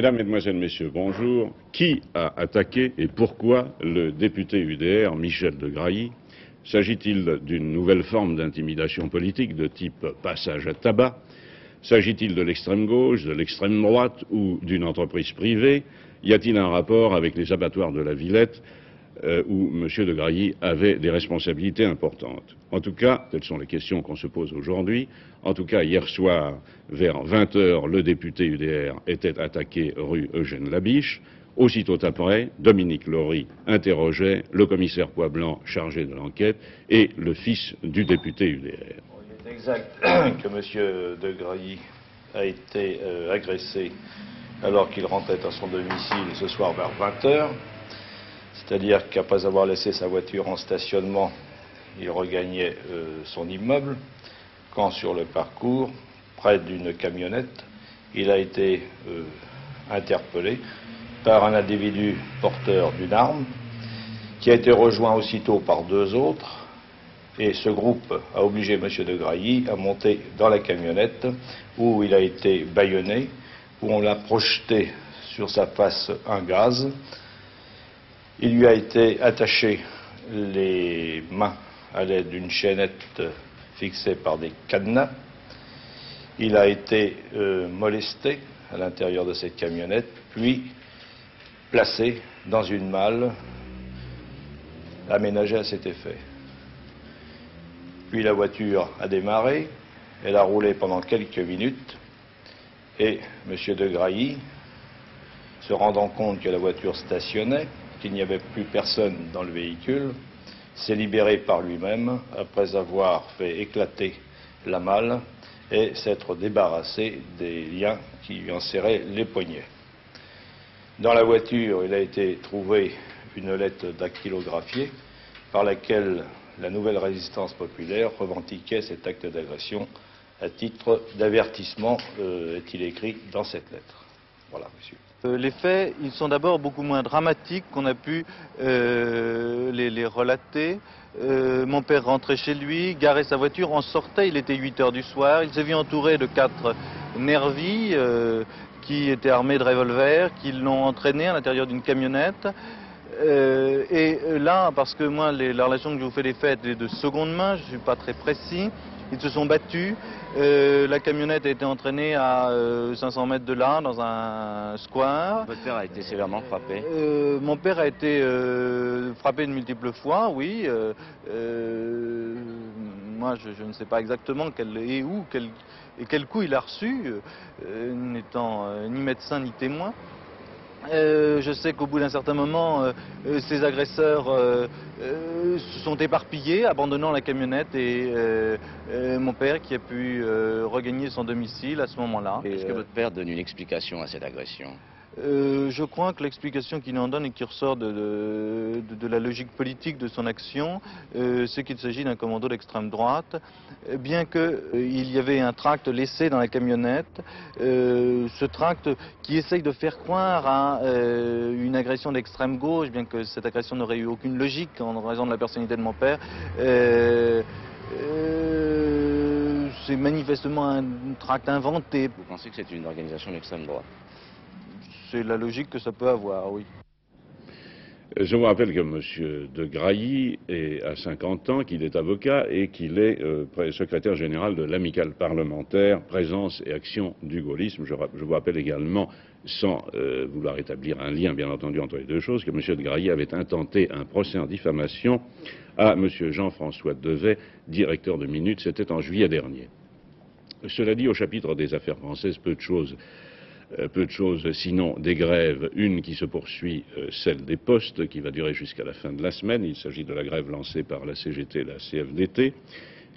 Mesdames, Mesdemoiselles, Messieurs, bonjour. Qui a attaqué et pourquoi le député UDR Michel Degrailly? S'agit-il d'une nouvelle forme d'intimidation politique de type passage à tabac? S'agit-il de l'extrême gauche, de l'extrême droite ou d'une entreprise privée? Y a-t-il un rapport avec les abattoirs de la Villette où M. Degrailly avait des responsabilités importantes? En tout cas, telles sont les questions qu'on se pose aujourd'hui. En tout cas, hier soir, vers 20 h, le député UDR était attaqué rue Eugène Labiche. Aussitôt après, Dominique Laury interrogeait le commissaire Poisblanc chargé de l'enquête et le fils du député UDR. Il est exact que M. Degrailly a été agressé alors qu'il rentrait à son domicile ce soir vers 20 h. C'est-à-dire qu'après avoir laissé sa voiture en stationnement, il regagnait son immeuble, quand sur le parcours, près d'une camionnette, il a été interpellé par un individu porteur d'une arme, qui a été rejoint aussitôt par deux autres, et ce groupe a obligé M. Degrailly à monter dans la camionnette, où il a été bâillonné, où on l'a projeté sur sa face un gaz. Il lui a été attaché les mains à l'aide d'une chaînette fixée par des cadenas. Il a été molesté à l'intérieur de cette camionnette, puis placé dans une malle aménagée à cet effet. Puis la voiture a démarré, elle a roulé pendant quelques minutes, et M. Degrailly, se rendant compte que la voiture stationnait, qu'il n'y avait plus personne dans le véhicule, s'est libéré par lui-même après avoir fait éclater la malle et s'être débarrassé des liens qui lui enserraient les poignets. Dans la voiture, il a été trouvé une lettre dactylographiée par laquelle la Nouvelle Résistance populaire revendiquait cet acte d'agression à titre d'avertissement, est-il écrit dans cette lettre. Voilà, monsieur. Les faits, ils sont d'abord beaucoup moins dramatiques qu'on a pu les relater. Mon père rentrait chez lui, garait sa voiture, en sortait, il était 8 h du soir. Il s'est vu entouré de 4 nervis qui étaient armés de revolvers, qui l'ont entraîné à l'intérieur d'une camionnette. Et là, parce que moi, la relation que je vous fais des faits est de seconde main, je ne suis pas très précis. Ils se sont battus, la camionnette a été entraînée à 500 mètres de là, dans un square. Votre père a été sévèrement frappé? Mon père a été frappé de multiples fois, oui. Moi, je ne sais pas exactement quel et où, quel coup il a reçu, n'étant ni médecin ni témoin. Je sais qu'au bout d'un certain moment, ces agresseurs se sont éparpillés, abandonnant la camionnette, et mon père qui a pu regagner son domicile à ce moment-là. Est-ce que votre père donne une explication à cette agression? Je crois que l'explication qu'il en donne et qui ressort de la logique politique de son action, c'est qu'il s'agit d'un commando d'extrême droite, bien qu'il y avait un tract laissé dans la camionnette, ce tract qui essaye de faire croire à une agression d'extrême gauche, bien que cette agression n'aurait eu aucune logique en raison de la personnalité de mon père. C'est manifestement un tract inventé. Vous pensez que c'est une organisation d'extrême droite? C'est la logique que ça peut avoir, oui. Je vous rappelle que M. Degrailly a 50 ans, qu'il est avocat et qu'il est secrétaire général de l'amicale parlementaire Présence et Action du Gaullisme. Je vous rappelle également, sans vouloir établir un lien bien entendu entre les deux choses, que M. Degrailly avait intenté un procès en diffamation à M. Jean-François Devet, directeur de Minutes, c'était en juillet dernier. Cela dit, au chapitre des affaires françaises, peu de choses, sinon des grèves, une qui se poursuit, celle des postes, qui va durer jusqu'à la fin de la semaine. Il s'agit de la grève lancée par la CGT et la CFDT.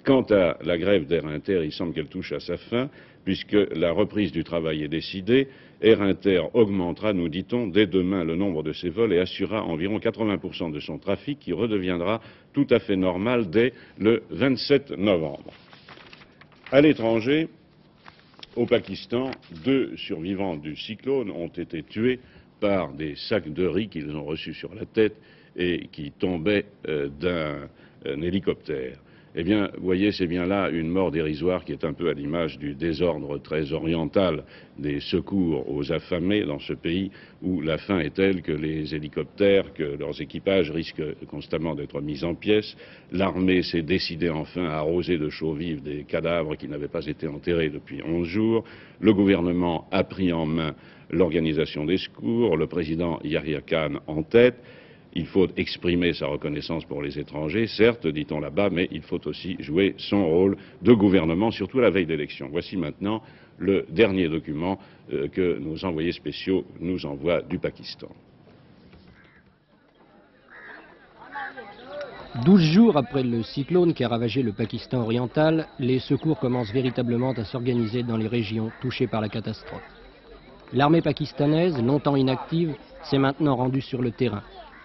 Quant à la grève d'Air Inter, il semble qu'elle touche à sa fin, puisque la reprise du travail est décidée. Air Inter augmentera, nous dit-on, dès demain le nombre de ses vols et assurera environ 80% de son trafic, qui redeviendra tout à fait normal dès le 27 novembre. À l'étranger, au Pakistan, 2 survivants du cyclone ont été tués par des sacs de riz qu'ils ont reçus sur la tête et qui tombaient d'un hélicoptère. Eh bien, vous voyez, c'est bien là une mort dérisoire qui est un peu à l'image du désordre très oriental des secours aux affamés dans ce pays où la faim est telle que les hélicoptères, que leurs équipages risquent constamment d'être mis en pièces. L'armée s'est décidée enfin à arroser de chaux vives des cadavres qui n'avaient pas été enterrés depuis 11 jours. Le gouvernement a pris en main l'organisation des secours, le président Yahya Khan en tête. Il faut exprimer sa reconnaissance pour les étrangers, certes, dit-on là-bas, mais il faut aussi jouer son rôle de gouvernement, surtout à la veille d'élections. Voici maintenant le dernier document que nos envoyés spéciaux nous envoient du Pakistan. 12 jours après le cyclone qui a ravagé le Pakistan oriental, les secours commencent véritablement à s'organiser dans les régions touchées par la catastrophe. L'armée pakistanaise, longtemps inactive, s'est maintenant rendue sur le terrain.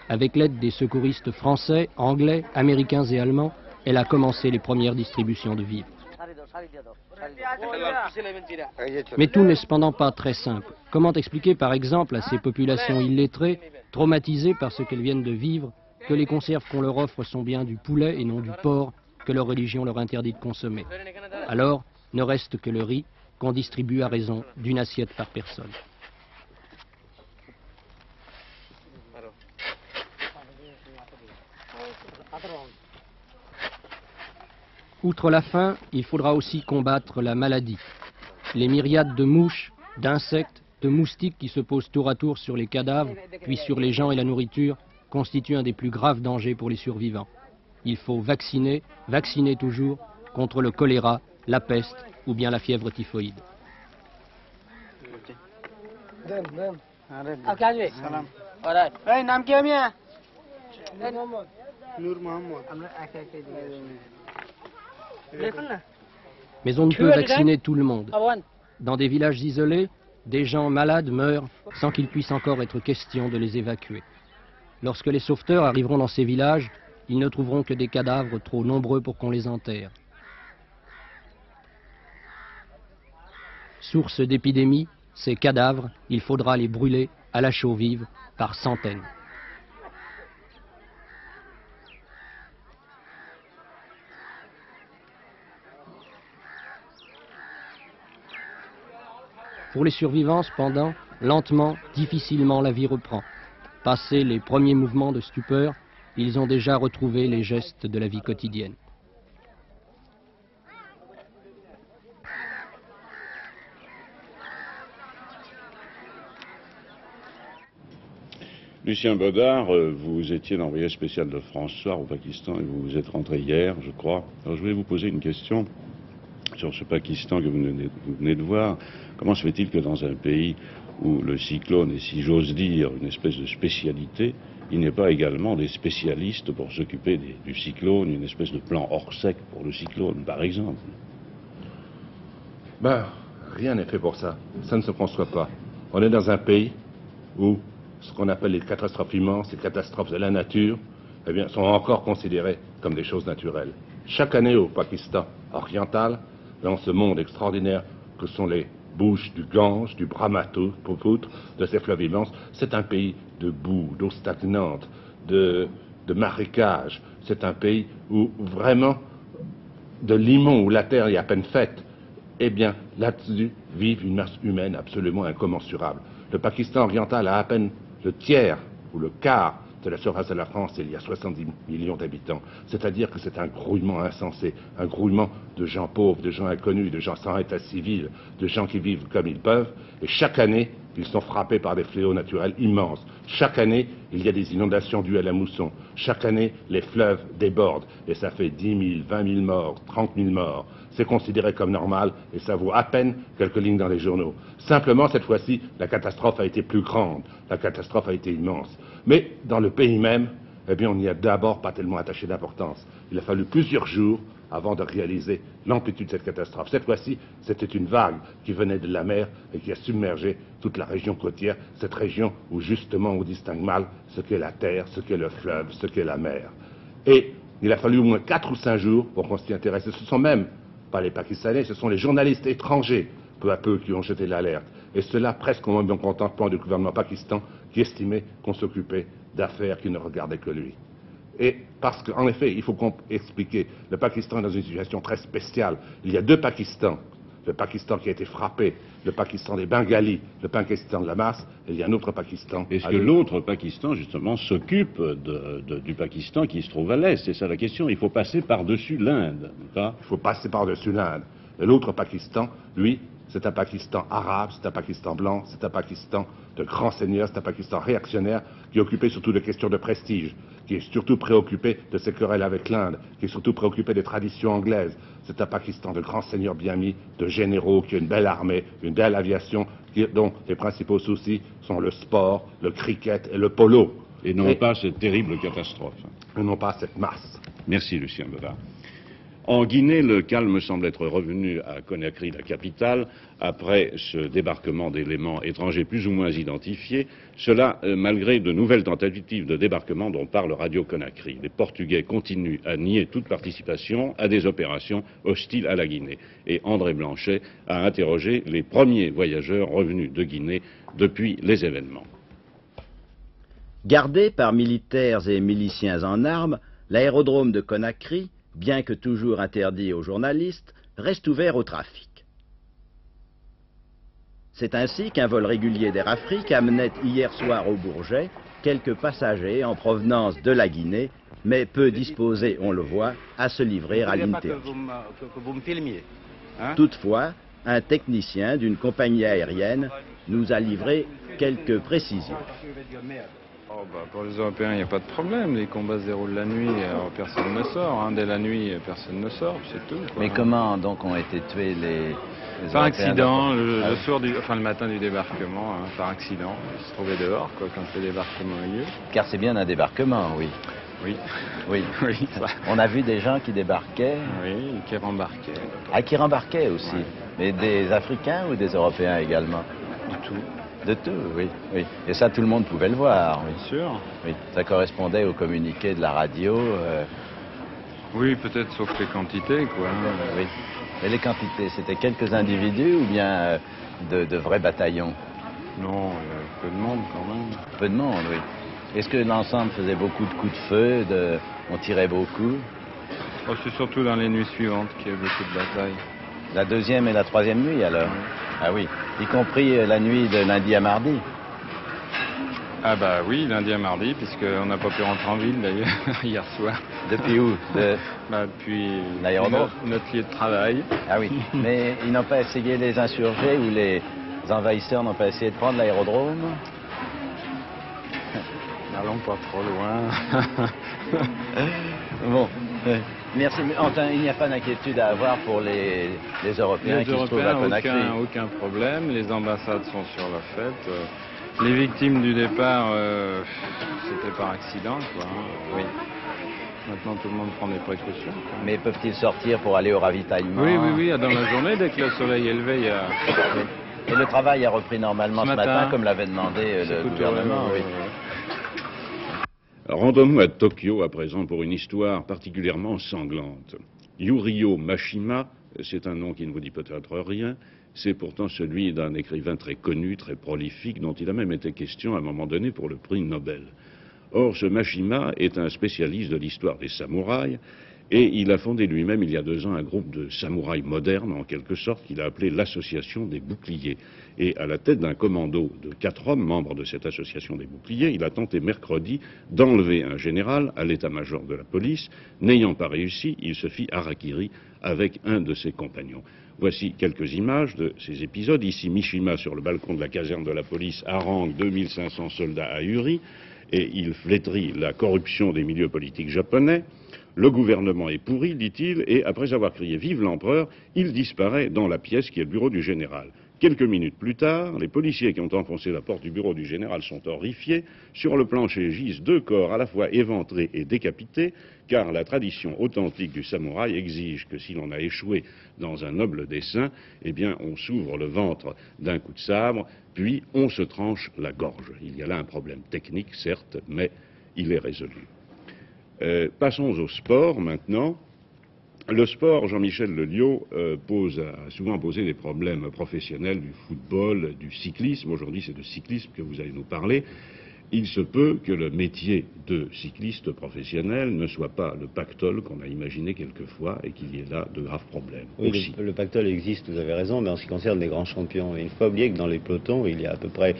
Avec l'aide des secouristes français, anglais, américains et allemands, elle a commencé les premières distributions de vivres. Mais tout n'est cependant pas très simple. Comment expliquer par exemple à ces populations illettrées, traumatisées par ce qu'elles viennent de vivre, que les conserves qu'on leur offre sont bien du poulet et non du porc, que leur religion leur interdit de consommer? Alors, ne reste que le riz, qu'on distribue à raison d'une assiette par personne. Outre la faim, il faudra aussi combattre la maladie. Les myriades de mouches, d'insectes, de moustiques qui se posent tour à tour sur les cadavres, puis sur les gens et la nourriture, constituent un des plus graves dangers pour les survivants. Il faut vacciner, vacciner toujours, contre le choléra, la peste ou bien la fièvre typhoïde. Mais on ne peut vacciner tout le monde. Dans des villages isolés, des gens malades meurent sans qu'il puisse encore être question de les évacuer. Lorsque les sauveteurs arriveront dans ces villages, ils ne trouveront que des cadavres trop nombreux pour qu'on les enterre. Source d'épidémie, ces cadavres, il faudra les brûler à la chaux vive par centaines. Pour les survivants, cependant, lentement, difficilement, la vie reprend. Passés les premiers mouvements de stupeur, ils ont déjà retrouvé les gestes de la vie quotidienne. Lucien Baudard, vous étiez l'envoyé spécial de France Soir au Pakistan et vous êtes rentré hier, je crois. Alors je voulais vous poser une question sur ce Pakistan que vous venez de voir. Comment se fait-il que dans un pays où le cyclone est, si j'ose dire, une espèce de spécialité, il n'y ait pas également des spécialistes pour s'occuper du cyclone, une espèce de plan hors sec pour le cyclone, par exemple? Ben, rien n'est fait pour ça. Ça ne se conçoit pas. On est dans un pays où ce qu'on appelle les catastrophes immenses, les catastrophes de la nature, eh bien, sont encore considérées comme des choses naturelles. Chaque année au Pakistan oriental, dans ce monde extraordinaire que sont les bouches du Gange, du Brahmaputra, de ces fleuves immenses, c'est un pays de boue, d'eau stagnante, de marécages. C'est un pays où vraiment, de limon où la terre est à peine faite, eh bien, là-dessus vivent une masse humaine absolument incommensurable. Le Pakistan oriental a à peine le tiers ou le quart de la surface de la France, il y a 70 millions d'habitants. C'est-à-dire que c'est un grouillement insensé, un grouillement de gens pauvres, de gens inconnus, de gens sans état civil, de gens qui vivent comme ils peuvent. Et chaque année, ils sont frappés par des fléaux naturels immenses. Chaque année, il y a des inondations dues à la mousson. Chaque année, les fleuves débordent. Et ça fait 10 000, 20 000 morts, 30 000 morts. C'est considéré comme normal et ça vaut à peine quelques lignes dans les journaux. Simplement, cette fois-ci, la catastrophe a été plus grande. La catastrophe a été immense. Mais dans le pays même, eh bien, on n'y a d'abord pas tellement attaché d'importance. Il a fallu plusieurs jours avant de réaliser l'amplitude de cette catastrophe. Cette fois-ci, c'était une vague qui venait de la mer et qui a submergé toute la région côtière, cette région où justement on distingue mal ce qu'est la terre, ce qu'est le fleuve, ce qu'est la mer. Et il a fallu au moins 4 ou 5 jours pour qu'on s'y intéresse. Ce sont même pas les Pakistanais, ce sont les journalistes étrangers, peu à peu, qui ont jeté l'alerte. Et cela presque au même contentement du gouvernement pakistan qui estimait qu'on s'occupait d'affaires qui ne regardaient que lui. Et parce qu'en effet, il faut expliquer, le Pakistan est dans une situation très spéciale. Il y a deux Pakistans. Le Pakistan qui a été frappé, le Pakistan des Bengalis, le Pakistan de la masse, et il y a un autre Pakistan. Est-ce que l'autre Pakistan, justement, s'occupe du Pakistan qui se trouve à l'Est? C'est ça la question. Il faut passer par-dessus l'Inde. Il faut passer par-dessus l'Inde. Et l'autre Pakistan, lui, c'est un Pakistan arabe, c'est un Pakistan blanc, c'est un Pakistan de grands seigneurs, c'est un Pakistan réactionnaire qui est occupé surtout de questions de prestige, qui est surtout préoccupé de ses querelles avec l'Inde, qui est surtout préoccupé des traditions anglaises. C'est un Pakistan de grands seigneurs bien mis, de généraux, qui a une belle armée, une belle aviation, dont les principaux soucis sont le sport, le cricket et le polo. Et non pas cette terrible catastrophe. Et non pas cette masse. Merci Lucien Baudard. En Guinée, le calme semble être revenu à Conakry, la capitale, après ce débarquement d'éléments étrangers plus ou moins identifiés, cela malgré de nouvelles tentatives de débarquement dont parle Radio Conakry. Les Portugais continuent à nier toute participation à des opérations hostiles à la Guinée. Et André Blanchet a interrogé les premiers voyageurs revenus de Guinée depuis les événements. Gardé par militaires et miliciens en armes, l'aérodrome de Conakry, bien que toujours interdit aux journalistes, reste ouvert au trafic. C'est ainsi qu'un vol régulier d'Air Afrique amenait hier soir au Bourget quelques passagers en provenance de la Guinée, mais peu disposés, on le voit, à se livrer à l'interview. Toutefois, un technicien d'une compagnie aérienne nous a livré quelques précisions. Pour les Européens, il n'y a pas de problème. Les combats se déroulent la nuit, alors personne ne sort. Dès la nuit, personne ne sort, c'est tout. Mais comment donc ont été tués les par Européens accident, le matin du débarquement, par accident. Ils se trouvaient dehors quand le débarquement a eu lieu. Car c'est bien un débarquement, oui. Oui. Oui. Oui. On a vu des gens qui débarquaient. Oui, qui rembarquaient. Ah, qui rembarquaient aussi. Ouais. Mais des Africains ou des Européens également? Du tout. De tout, oui, oui. Et ça, tout le monde pouvait le voir. Oui. Bien sûr. Oui. Ça correspondait au communiqué de la radio. Oui, peut-être sauf les quantités, quoi. Oui. Et les quantités, c'était quelques individus ou bien de vrais bataillons? Non, peu de monde quand même. Peu de monde, oui. Est-ce que l'ensemble faisait beaucoup de coups de feu, on tirait beaucoup? Oh, c'est surtout dans les nuits suivantes qu'il y a beaucoup de batailles. La deuxième et la troisième nuit, alors? Oui. Ah oui, y compris la nuit de lundi à mardi? Ah bah oui, lundi à mardi, puisqu'on n'a pas pu rentrer en ville d'ailleurs, hier soir. Depuis où? Depuis l'aérodrome. Notre lieu de travail. Ah oui, mais ils n'ont pas essayé, les insurgés ou les envahisseurs n'ont pas essayé de prendre l'aérodrome? N'allons pas trop loin. Bon, merci. Enfin, il n'y a pas d'inquiétude à avoir pour les Européens qui se trouvent à Conakry. Aucun problème. Les ambassades sont sur la fête. Les victimes du départ, c'était par accident, quoi. Oui. Maintenant, tout le monde prend des précautions, quoi. Mais peuvent-ils sortir pour aller au ravitaillement? Oui. Dans la journée, dès que le soleil est levé, il y a... Et le travail a repris normalement ce matin, comme l'avait demandé le gouvernement. Oui. Rendons-nous à Tokyo à présent pour une histoire particulièrement sanglante. Yurio Mashima, c'est un nom qui ne vous dit peut-être rien, c'est pourtant celui d'un écrivain très connu, très prolifique, dont il a même été question à un moment donné pour le prix Nobel. Or, ce Mashima est un spécialiste de l'histoire des samouraïs, et il a fondé lui-même il y a 2 ans un groupe de samouraïs modernes, en quelque sorte, qu'il a appelé l'Association des Boucliers. Et à la tête d'un commando de 4 hommes, membres de cette Association des Boucliers, il a tenté mercredi d'enlever un général à l'état-major de la police. N'ayant pas réussi, il se fit harakiri avec un de ses compagnons. Voici quelques images de ces épisodes. Ici, Mishima, sur le balcon de la caserne de la police, harangue 2500 soldats ahuris, et il flétrit la corruption des milieux politiques japonais. Le gouvernement est pourri, dit-il, et après avoir crié « Vive l'empereur », il disparaît dans la pièce qui est le bureau du général. Quelques minutes plus tard, les policiers qui ont enfoncé la porte du bureau du général sont horrifiés. Sur le plancher gisent 2 corps à la fois éventrés et décapités, car la tradition authentique du samouraï exige que si l'on a échoué dans un noble dessein, eh bien on s'ouvre le ventre d'un coup de sabre, puis on se tranche la gorge. Il y a là un problème technique, certes, mais il est résolu. Passons au sport maintenant. Le sport, Jean-Michel Leliot a souvent posé des problèmes professionnels du football, du cyclisme. Aujourd'hui, c'est de cyclisme que vous allez nous parler. il se peut que le métier de cycliste professionnel ne soit pas le pactole qu'on a imaginé quelquefois et qu'il y ait là de graves problèmes. Oui, aussi. le pactole existe, vous avez raison, mais en ce qui concerne les grands champions, il ne faut pas oublier que dans les pelotons, il y a à peu près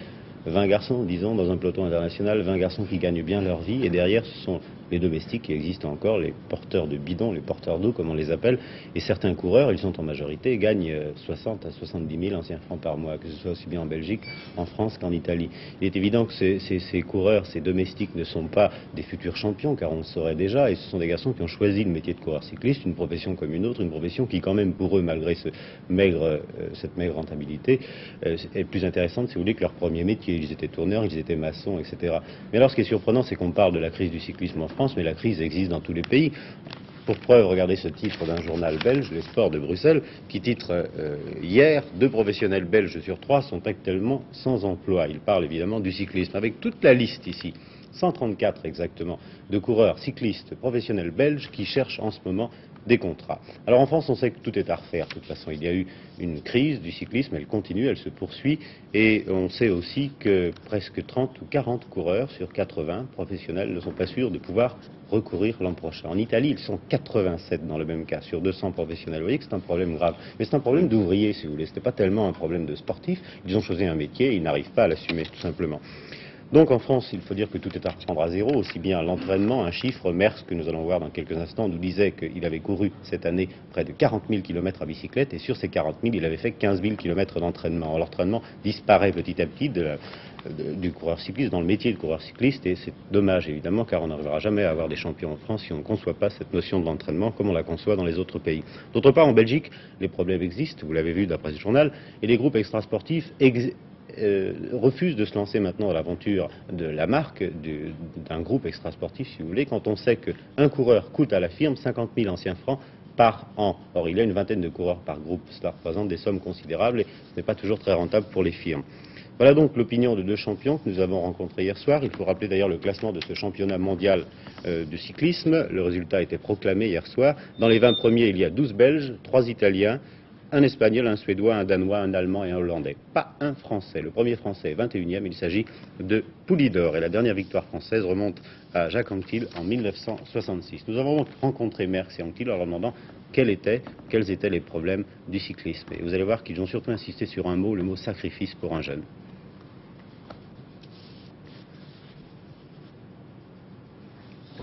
20 garçons, disons, dans un peloton international, 20 garçons qui gagnent bien leur vie, et derrière, ce sont les domestiques qui existent encore, les porteurs de bidons, les porteurs d'eau, comme on les appelle, et certains coureurs, ils sont en majorité, gagnent 60 à 70 000 anciens francs par mois, que ce soit aussi bien en Belgique, en France qu'en Italie. Il est évident que ces coureurs, ces domestiques ne sont pas des futurs champions, car on le saurait déjà, et ce sont des garçons qui ont choisi le métier de coureur cycliste, une profession comme une autre, une profession qui quand même pour eux, malgré cette maigre rentabilité, est plus intéressante, si vous voulez, que leur premier métier. Ils étaient tourneurs, ils étaient maçons, etc. Mais alors ce qui est surprenant, c'est qu'on parle de la crise du cyclisme en France, mais la crise existe dans tous les pays. Pour preuve, regardez ce titre d'un journal belge, Les Sports de Bruxelles, qui titre hier, 2 professionnels belges sur 3 sont actuellement sans emploi. Il parle évidemment du cyclisme, avec toute la liste ici, 134 exactement, de coureurs cyclistes professionnels belges qui cherchent en ce moment des contrats. Alors en France, on sait que tout est à refaire. De toute façon, il y a eu une crise du cyclisme, elle continue, elle se poursuit, et on sait aussi que presque 30 ou 40 coureurs sur 80 professionnels ne sont pas sûrs de pouvoir recourir l'an prochain. En Italie, ils sont 87 dans le même cas, sur 200 professionnels. Vous voyez que c'est un problème grave. Mais c'est un problème d'ouvriers, si vous voulez. Ce n'est pas tellement un problème de sportifs. Ils ont choisi un métier et ils n'arrivent pas à l'assumer, tout simplement. Donc en France, il faut dire que tout est à reprendre à zéro, aussi bien l'entraînement, un chiffre, Merckx, que nous allons voir dans quelques instants, nous disait qu'il avait couru cette année près de 40 000 km à bicyclette, et sur ces 40 000, il avait fait 15 000 km d'entraînement. L'entraînement disparaît petit à petit du coureur cycliste, dans le métier de coureur cycliste, et c'est dommage évidemment, car on n'arrivera jamais à avoir des champions en France si on ne conçoit pas cette notion de l'entraînement comme on la conçoit dans les autres pays. D'autre part, en Belgique, les problèmes existent, vous l'avez vu d'après ce journal, et les groupes extrasportifs refuse de se lancer maintenant dans l'aventure de la marque d'un groupe extrasportif, si vous voulez, quand on sait qu'un coureur coûte à la firme 50 000 anciens francs par an. Or, il y a une vingtaine de coureurs par groupe. Cela représente des sommes considérables et ce n'est pas toujours très rentable pour les firmes. Voilà donc l'opinion de 2 champions que nous avons rencontrés hier soir. Il faut rappeler d'ailleurs le classement de ce championnat mondial de cyclisme. Le résultat a été proclamé hier soir. Dans les 20 premiers, il y a 12 Belges, 3 Italiens, un Espagnol, un Suédois, un Danois, un Allemand et un Hollandais. Pas un Français. Le premier Français est 21e, il s'agit de Poulidor. Et la dernière victoire française remonte à Jacques Anquetil en 1966. Nous avons donc rencontré Merckx et Anquetil en leur demandant quels étaient les problèmes du cyclisme. Et vous allez voir qu'ils ont surtout insisté sur un mot, le mot sacrifice pour un jeune.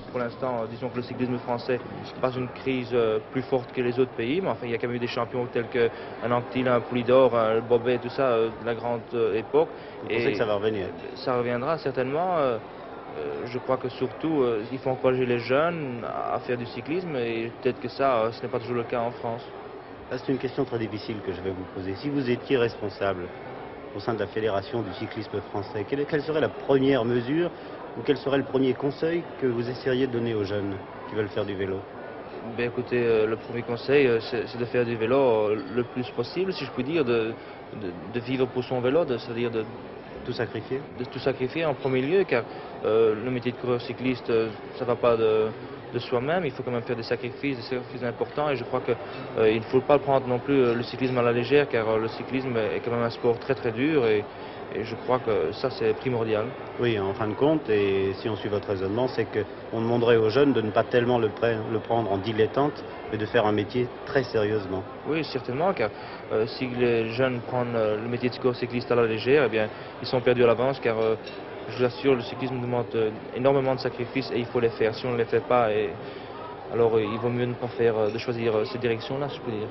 Pour l'instant, disons que le cyclisme français passe une crise plus forte que les autres pays, mais enfin, il y a quand même eu des champions tels qu'un Anquetil, un Poulidor, un Bobet, tout ça, de la grande époque. Vous pensez que ça va revenir? Ça reviendra certainement. Je crois que surtout, il faut encourager les jeunes à faire du cyclisme, et peut-être que ça, ce n'est pas toujours le cas en France. C'est une question très difficile que je vais vous poser. Si vous étiez responsable au sein de la Fédération du cyclisme français, quelle serait la première mesure ou quel serait le premier conseil que vous essayeriez de donner aux jeunes qui veulent faire du vélo? Ben, écoutez, le premier conseil, c'est de faire du vélo le plus possible, si je puis dire, de vivre pour son vélo, c'est-à-dire de tout sacrifier. De tout sacrifier en premier lieu, car le métier de coureur cycliste, ça ne va pas de soi-même, il faut quand même faire des sacrifices importants, et je crois qu'il ne faut pas prendre non plus le cyclisme à la légère, car le cyclisme est quand même un sport très très dur, et je crois que ça c'est primordial. Oui, en fin de compte, et si on suit votre raisonnement, c'est qu'on demanderait aux jeunes de ne pas tellement le prendre en dilettante, mais de faire un métier très sérieusement. Oui, certainement, car si les jeunes prennent le métier de coureur cycliste à la légère, eh bien, ils sont perdus à l'avance, car je vous assure, le cyclisme demande énormément de sacrifices et il faut les faire. Si on ne les fait pas, alors il vaut mieux ne pas de choisir cette direction-là, je peux dire.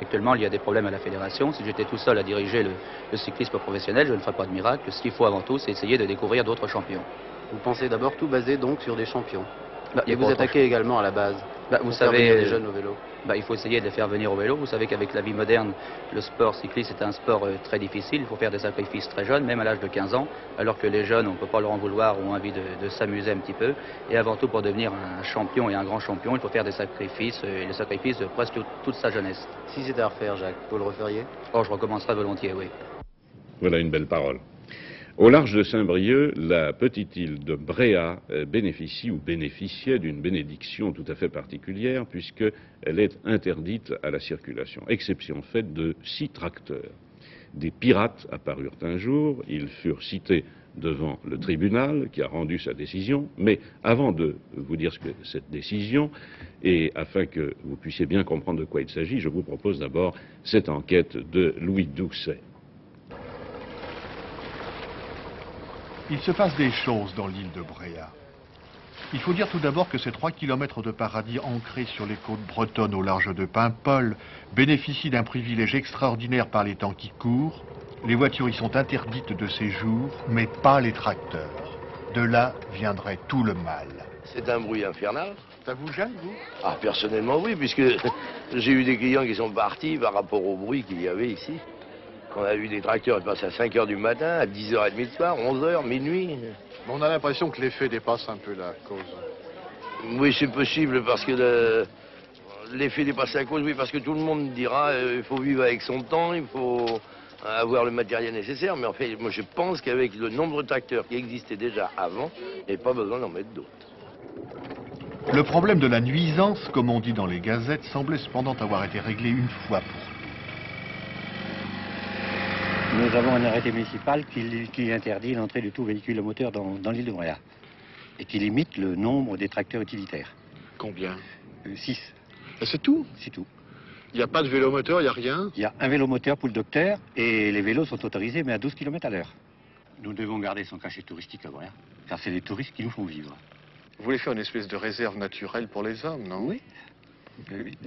Actuellement, il y a des problèmes à la fédération. Si j'étais tout seul à diriger le cyclisme professionnel, je ne ferais pas de miracle. Ce qu'il faut avant tout, c'est essayer de découvrir d'autres champions. Vous pensez d'abord tout baser donc sur des champions. Et vous autre attaquez également à la base. Vous savez, les jeunes au vélo. Il faut essayer de les faire venir au vélo. Vous savez qu'avec la vie moderne, le sport cycliste est un sport très difficile. Il faut faire des sacrifices très jeunes, même à l'âge de 15 ans, alors que les jeunes, on ne peut pas leur en vouloir, ont envie de s'amuser un petit peu. Et avant tout, pour devenir un champion et un grand champion, il faut faire des sacrifices, et les sacrifices de presque toute sa jeunesse. Si c'était à refaire, Jacques, vous le referiez? Oh, je recommencerais volontiers, oui. Voilà une belle parole. Au large de Saint-Brieuc, la petite île de Bréhat bénéficie ou bénéficiait d'une bénédiction tout à fait particulière puisqu'elle est interdite à la circulation, exception faite de 6 tracteurs. Des pirates apparurent un jour, ils furent cités devant le tribunal qui a rendu sa décision. Mais avant de vous dire ce que cette décision, et afin que vous puissiez bien comprendre de quoi il s'agit, je vous propose d'abord cette enquête de Louis Doucet. Il se passe des choses dans l'île de Bréhat. Il faut dire tout d'abord que ces 3 kilomètres de paradis ancrés sur les côtes bretonnes au large de Paimpol bénéficient d'un privilège extraordinaire par les temps qui courent. Les voitures y sont interdites de séjour, mais pas les tracteurs. De là viendrait tout le mal. C'est un bruit infernal. Ça vous gêne, vous? Ah, personnellement, oui, puisque j'ai eu des clients qui sont partis par rapport au bruit qu'il y avait ici. On a vu des tracteurs passer à 5 h du matin, à 10h30 le soir, 11 h, minuit. On a l'impression que l'effet dépasse un peu la cause. Oui, c'est possible, parce que l'effet dépasse la cause, oui, parce que tout le monde dira il faut vivre avec son temps, il faut avoir le matériel nécessaire. Mais en fait, moi je pense qu'avec le nombre de tracteurs qui existaient déjà avant, il n'y a pas besoin d'en mettre d'autres. Le problème de la nuisance, comme on dit dans les gazettes, semblait cependant avoir été réglé une fois pour toutes. Nous avons un arrêté municipal qui interdit l'entrée de tout véhicule à moteur dans l'île de Bréhat et qui limite le nombre des tracteurs utilitaires. Combien? 6. C'est tout? C'est tout. Il n'y a pas de vélomoteur, il n'y a rien? Il y a un vélomoteur pour le docteur et les vélos sont autorisés mais à 12 km à l'heure. Nous devons garder son cachet touristique à Bréhat, car c'est les touristes qui nous font vivre. Vous voulez faire une espèce de réserve naturelle pour les hommes, non? Oui.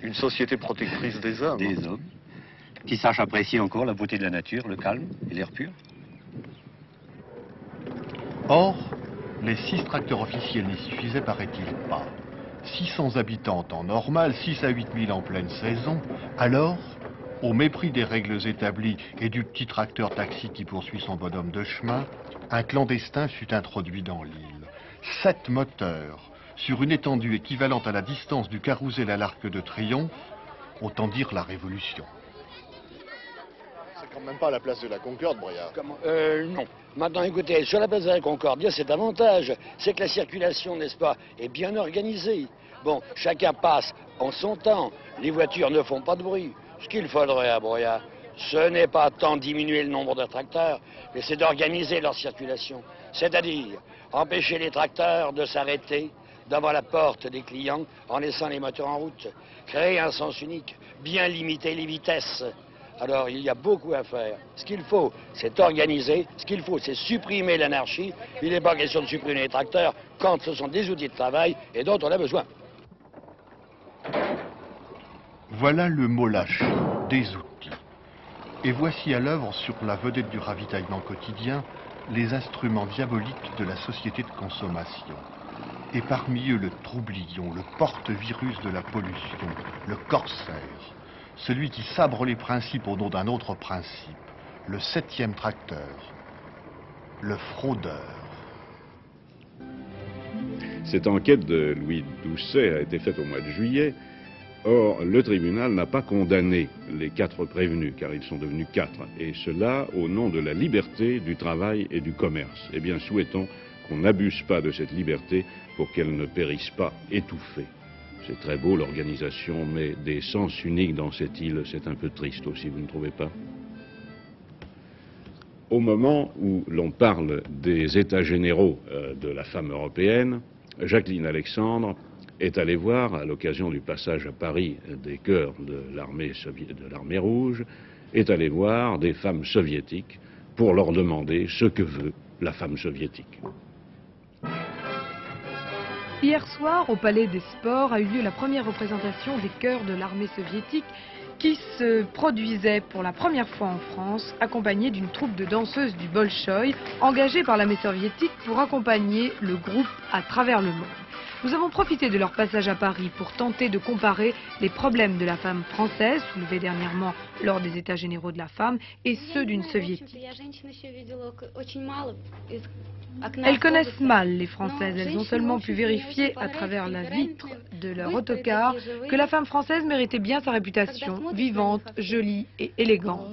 Une société protectrice des hommes. Des hommes. Qui sachent apprécier encore la beauté de la nature, le calme et l'air pur. Or, les 6 tracteurs officiels n'y suffisaient, paraît-il, pas. 600 habitants en temps normal, 6 à 8 000 en pleine saison. Alors, au mépris des règles établies et du petit tracteur taxi qui poursuit son bonhomme de chemin, un clandestin fut introduit dans l'île. 7 moteurs, sur une étendue équivalente à la distance du Carrousel à l'Arc de Triomphe, autant dire la révolution. C'est quand même pas la place de la Concorde, Bréhat. Non. Maintenant, écoutez, sur la place de la Concorde, il y a cet avantage, c'est que la circulation, n'est-ce pas, est bien organisée. Bon, chacun passe en son temps, les voitures ne font pas de bruit. Ce qu'il faudrait à Bréhat, ce n'est pas tant diminuer le nombre de tracteurs, mais c'est d'organiser leur circulation. C'est-à-dire empêcher les tracteurs de s'arrêter devant la porte des clients en laissant les moteurs en route. Créer un sens unique, bien limiter les vitesses. Alors, il y a beaucoup à faire. Ce qu'il faut, c'est organiser. Ce qu'il faut, c'est supprimer l'anarchie. Il n'est pas question de supprimer les tracteurs quand ce sont des outils de travail et dont on a besoin. Voilà le mot lâche, des outils. Et voici à l'œuvre, sur la vedette du ravitaillement quotidien, les instruments diaboliques de la société de consommation. Et parmi eux, le troublion, le porte-virus de la pollution, le corsaire. Celui qui sabre les principes au nom d'un autre principe, le 7e tracteur, le fraudeur. Cette enquête de Louis Doucet a été faite au mois de juillet. Or, le tribunal n'a pas condamné les 4 prévenus, car ils sont devenus 4, et cela au nom de la liberté du travail et du commerce. Eh bien, souhaitons qu'on n'abuse pas de cette liberté pour qu'elle ne périsse pas étouffée. C'est très beau l'organisation, mais des sens uniques dans cette île, c'est un peu triste aussi, vous ne trouvez pas? Au moment où l'on parle des États généraux de la femme européenne, Jacqueline Alexandre est allée voir, à l'occasion du passage à Paris des chœurs de l'armée rouge, est allée voir des femmes soviétiques pour leur demander ce que veut la femme soviétique. Hier soir, au Palais des Sports, a eu lieu la première représentation des chœurs de l'armée soviétique qui se produisait pour la première fois en France, accompagnée d'une troupe de danseuses du Bolchoï, engagée par l'armée soviétique pour accompagner le groupe à travers le monde. Nous avons profité de leur passage à Paris pour tenter de comparer les problèmes de la femme française, soulevés dernièrement lors des États généraux de la femme, et ceux d'une soviétique. Elles connaissent mal les Françaises, elles ont seulement pu vérifier à travers la vitre de leur autocar que la femme française méritait bien sa réputation, vivante, jolie et élégante.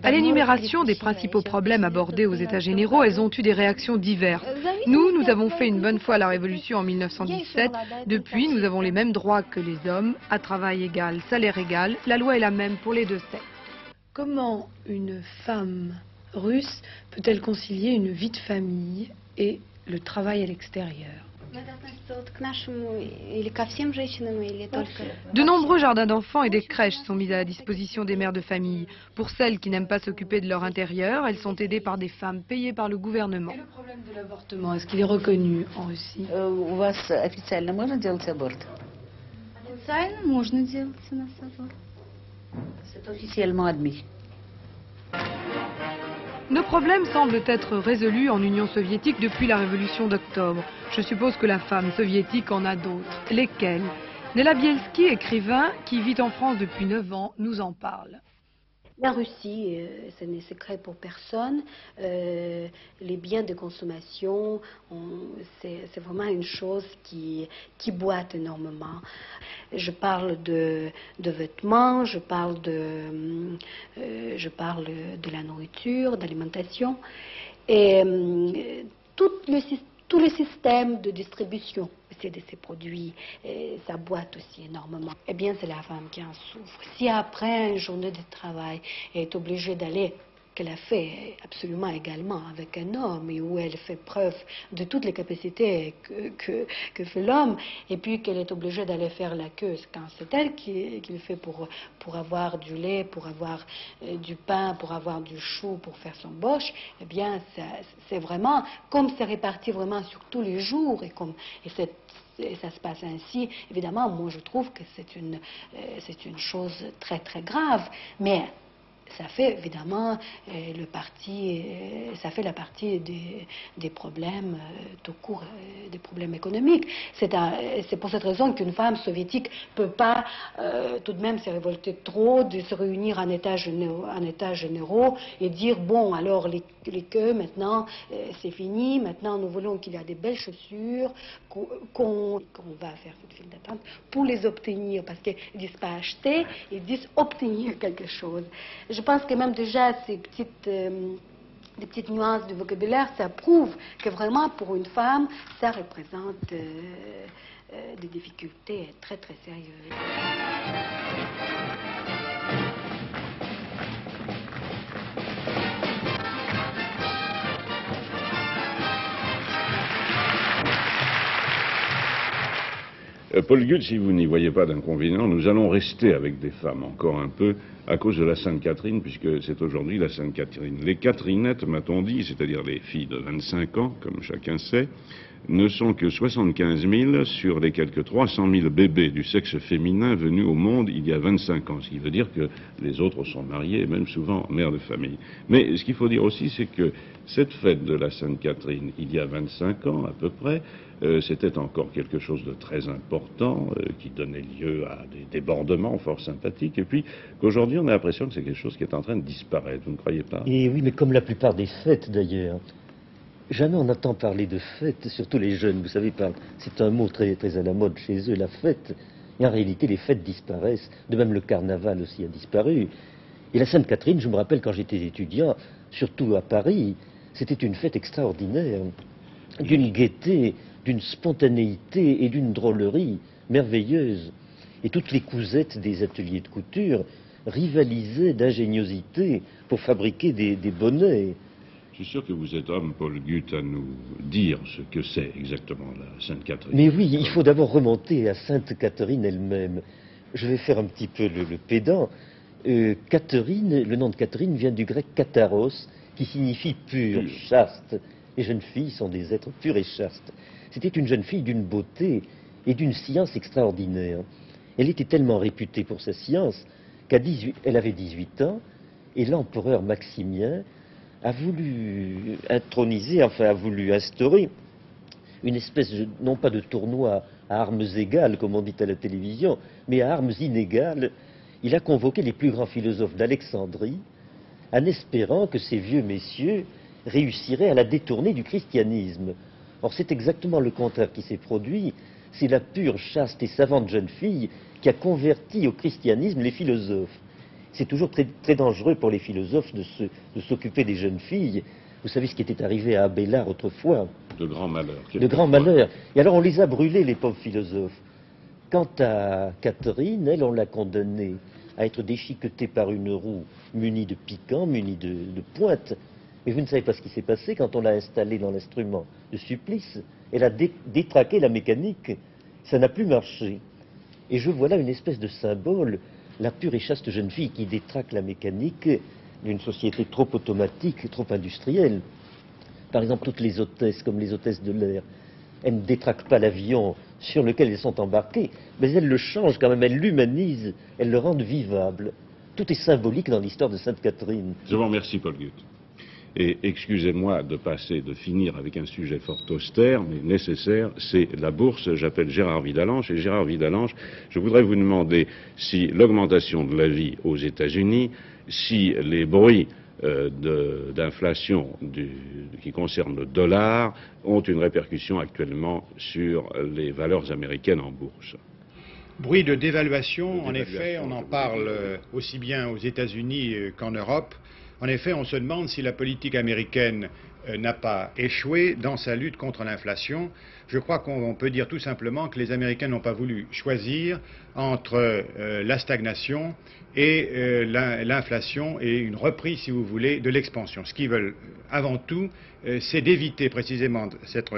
À l'énumération des principaux problèmes abordés aux États généraux, elles ont eu des réactions diverses. Nous avons fait une bonne fois la Révolution en 1917. Depuis, nous avons les mêmes droits que les hommes, à travail égal, salaire égal. La loi est la même pour les deux sexes. Comment une femme russe peut-elle concilier une vie de famille et le travail à l'extérieur? De nombreux jardins d'enfants et des crèches sont mis à la disposition des mères de famille. Pour celles qui n'aiment pas s'occuper de leur intérieur, elles sont aidées par des femmes payées par le gouvernement. Et le problème de l'avortement, est-ce qu'il est reconnu en Russie? C'est officiellement admis. Nos problèmes semblent être résolus en Union soviétique depuis la révolution d'octobre. Je suppose que la femme soviétique en a d'autres. Lesquelles? Nella Bielski, écrivain qui vit en France depuis 9 ans, nous en parle. La Russie, ce n'est secret pour personne. Les biens de consommation, c'est vraiment une chose qui boite énormément. Je parle de vêtements, je parle de la nourriture, d'alimentation, et tout le système de distribution de ces produits, ça boite aussi énormément. Eh bien, c'est la femme qui en souffre. Si après une journée de travail, elle est obligée d'aller, qu'elle a fait absolument également avec un homme, et où elle fait preuve de toutes les capacités que fait l'homme, et puis qu'elle est obligée d'aller faire la queue quand c'est elle qui le fait pour avoir du lait, pour avoir du pain, pour avoir du chou, pour faire son boche, eh bien, c'est vraiment, comme c'est réparti vraiment sur tous les jours, et ça se passe ainsi, évidemment, moi je trouve que c'est une chose très très grave, mais ça fait évidemment ça fait la partie des problèmes tout court, des problèmes économiques. C'est pour cette raison qu'une femme soviétique ne peut pas tout de même se révolter trop, de se réunir en états généraux et dire bon, alors les queues maintenant c'est fini, maintenant nous voulons qu'il y ait des belles chaussures qu'on va faire cette file d'attente pour les obtenir, parce qu'ils ne disent pas acheter, ils disent obtenir quelque chose. Je pense que même déjà ces des petites nuances de vocabulaire, ça prouve que vraiment pour une femme, ça représente des difficultés très très sérieuses. Paul Guth, si vous n'y voyez pas d'inconvénient, nous allons rester avec des femmes encore un peu à cause de la Sainte-Catherine, puisque c'est aujourd'hui la Sainte-Catherine. Les Catherinettes, m'a-t-on dit, c'est-à-dire les filles de 25 ans, comme chacun sait, ne sont que 75 000 sur les quelques 300 000 bébés du sexe féminin venus au monde il y a 25 ans, ce qui veut dire que les autres sont mariés et même souvent mères de famille. Mais ce qu'il faut dire aussi, c'est que cette fête de la Sainte-Catherine, il y a 25 ans à peu près, c'était encore quelque chose de très important, qui donnait lieu à des débordements fort sympathiques, et puis qu'aujourd'hui on a l'impression que c'est quelque chose qui est en train de disparaître, vous ne croyez pas? Et oui, mais comme la plupart des fêtes d'ailleurs. Jamais on entend parler de fête, surtout les jeunes, vous savez, c'est un mot très, très à la mode chez eux, la fête. Et en réalité, les fêtes disparaissent, de même le carnaval aussi a disparu. Et la Sainte-Catherine, je me rappelle quand j'étais étudiant, surtout à Paris, c'était une fête extraordinaire, d'une gaieté, d'une spontanéité et d'une drôlerie merveilleuse. Et toutes les cousettes des ateliers de couture rivalisaient d'ingéniosité pour fabriquer des bonnets. Je suis sûr que vous êtes homme, Paul Guth, à nous dire ce que c'est exactement la Sainte-Catherine. Mais oui, il faut d'abord remonter à Sainte-Catherine elle-même. Je vais faire un petit peu le pédant. Catherine, le nom de Catherine vient du grec katharos, qui signifie pur, chaste. Les jeunes filles sont des êtres purs et chastes. C'était une jeune fille d'une beauté et d'une science extraordinaire. Elle était tellement réputée pour sa science elle avait 18 ans, et l'empereur Maximien a voulu introniser, enfin a voulu instaurer une espèce, non pas de tournoi à armes égales, comme on dit à la télévision, mais à armes inégales. Il a convoqué les plus grands philosophes d'Alexandrie, en espérant que ces vieux messieurs réussiraient à la détourner du christianisme. Or, c'est exactement le contraire qui s'est produit. C'est la pure, chaste et savante jeune fille qui a converti au christianisme les philosophes. C'est toujours très, très dangereux pour les philosophes de s'occuper des jeunes filles. Vous savez ce qui était arrivé à Abélard autrefois. De grands malheurs. De grands malheurs. Et alors on les a brûlés, les pauvres philosophes. Quant à Catherine, elle, on l'a condamnée à être déchiquetée par une roue munie de piquants, munie de pointes. Mais vous ne savez pas ce qui s'est passé quand on l'a installé dans l'instrument de supplice. Elle a détraqué la mécanique. Ça n'a plus marché. Et je vois là une espèce de symbole, la pure et chaste jeune fille qui détraque la mécanique d'une société trop automatique, trop industrielle. Par exemple, toutes les hôtesses, comme les hôtesses de l'air, elles ne détraquent pas l'avion sur lequel elles sont embarquées, mais elles le changent quand même, elles l'humanisent, elles le rendent vivable. Tout est symbolique dans l'histoire de Sainte-Catherine. Je vous remercie, Paul Gut. Et excusez-moi de finir avec un sujet fort austère, mais nécessaire, c'est la bourse. J'appelle Gérard Vidalange. Et Gérard Vidalange, je voudrais vous demander si l'augmentation de la vie aux États-Unis, si les bruits d'inflation qui concernent le dollar ont une répercussion actuellement sur les valeurs américaines en bourse. Bruit de dévaluation, en effet, on en parle aussi bien aux États-Unis qu'en Europe. En effet, on se demande si la politique américaine n'a pas échoué dans sa lutte contre l'inflation. Je crois qu'on peut dire tout simplement que les Américains n'ont pas voulu choisir entre la stagnation et l'inflation et une reprise, si vous voulez, de l'expansion. Ce qu'ils veulent avant tout, c'est d'éviter précisément cette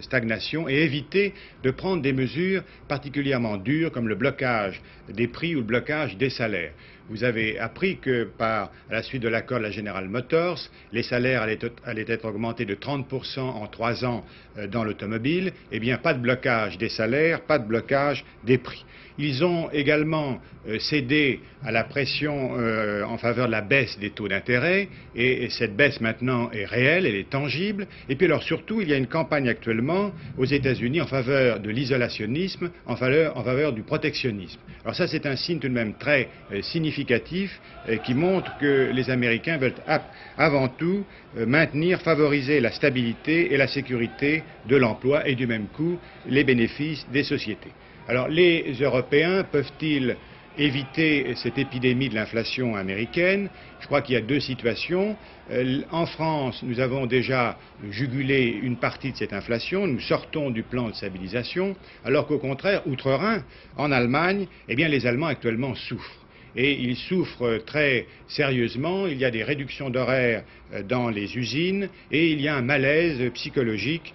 stagnation et éviter de prendre des mesures particulièrement dures comme le blocage des prix ou le blocage des salaires. Vous avez appris que à la suite de l'accord de la General Motors, les salaires allaient être augmentés de 30% en 3 ans dans l'automobile. Eh bien, pas de blocage des salaires, pas de blocage des prix. Ils ont également cédé à la pression en faveur de la baisse des taux d'intérêt, et cette baisse maintenant est réelle, elle est tangible. Et puis alors surtout, il y a une campagne actuellement aux États-Unis en faveur de l'isolationnisme, en faveur du protectionnisme. Alors ça, c'est un signe tout de même très significatif qui montre que les Américains veulent avant tout maintenir, favoriser la stabilité et la sécurité de l'emploi et du même coup les bénéfices des sociétés. Alors les Européens peuvent-ils éviter cette épidémie de l'inflation américaine? Je crois qu'il y a deux situations. En France, nous avons déjà jugulé une partie de cette inflation, nous sortons du plan de stabilisation, alors qu'au contraire, outre-Rhin, en Allemagne, eh bien, les Allemands actuellement souffrent. Et ils souffrent très sérieusement, il y a des réductions d'horaires dans les usines et il y a un malaise psychologique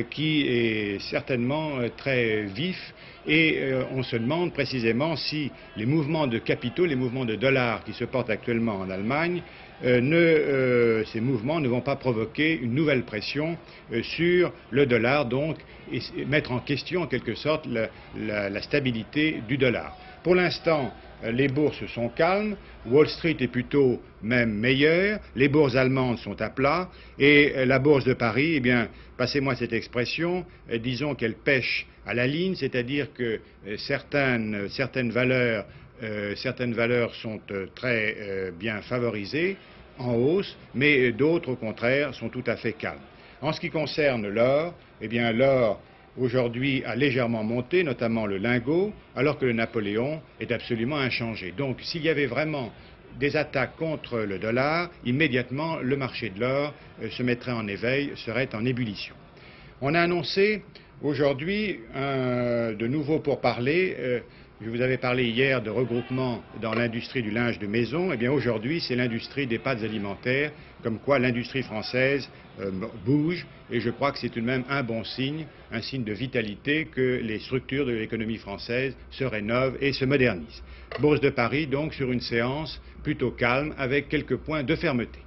qui est certainement très vif. Et on se demande précisément si les mouvements de capitaux, les mouvements de dollars qui se portent actuellement en Allemagne, ces mouvements ne vont pas provoquer une nouvelle pression sur le dollar, donc et mettre en question en quelque sorte la stabilité du dollar. Pour l'instant, les bourses sont calmes, Wall Street est plutôt même meilleure, les bourses allemandes sont à plat, et la bourse de Paris, eh bien, passez-moi cette expression, disons qu'elle pêche à la ligne, c'est-à-dire que certaines valeurs sont très bien favorisées, en hausse, mais d'autres, au contraire, sont tout à fait calmes. En ce qui concerne l'or, eh bien, l'or aujourd'hui a légèrement monté, notamment le lingot, alors que le Napoléon est absolument inchangé. Donc s'il y avait vraiment des attaques contre le dollar, immédiatement le marché de l'or se mettrait en éveil, serait en ébullition. On a annoncé aujourd'hui de nouveaux pourparlers. Je vous avais parlé hier de regroupement dans l'industrie du linge de maison. Eh bien aujourd'hui, c'est l'industrie des pâtes alimentaires, comme quoi l'industrie française bouge, et je crois que c'est tout de même un bon signe, un signe de vitalité que les structures de l'économie française se rénovent et se modernisent. Bourse de Paris, donc, sur une séance plutôt calme, avec quelques points de fermeté.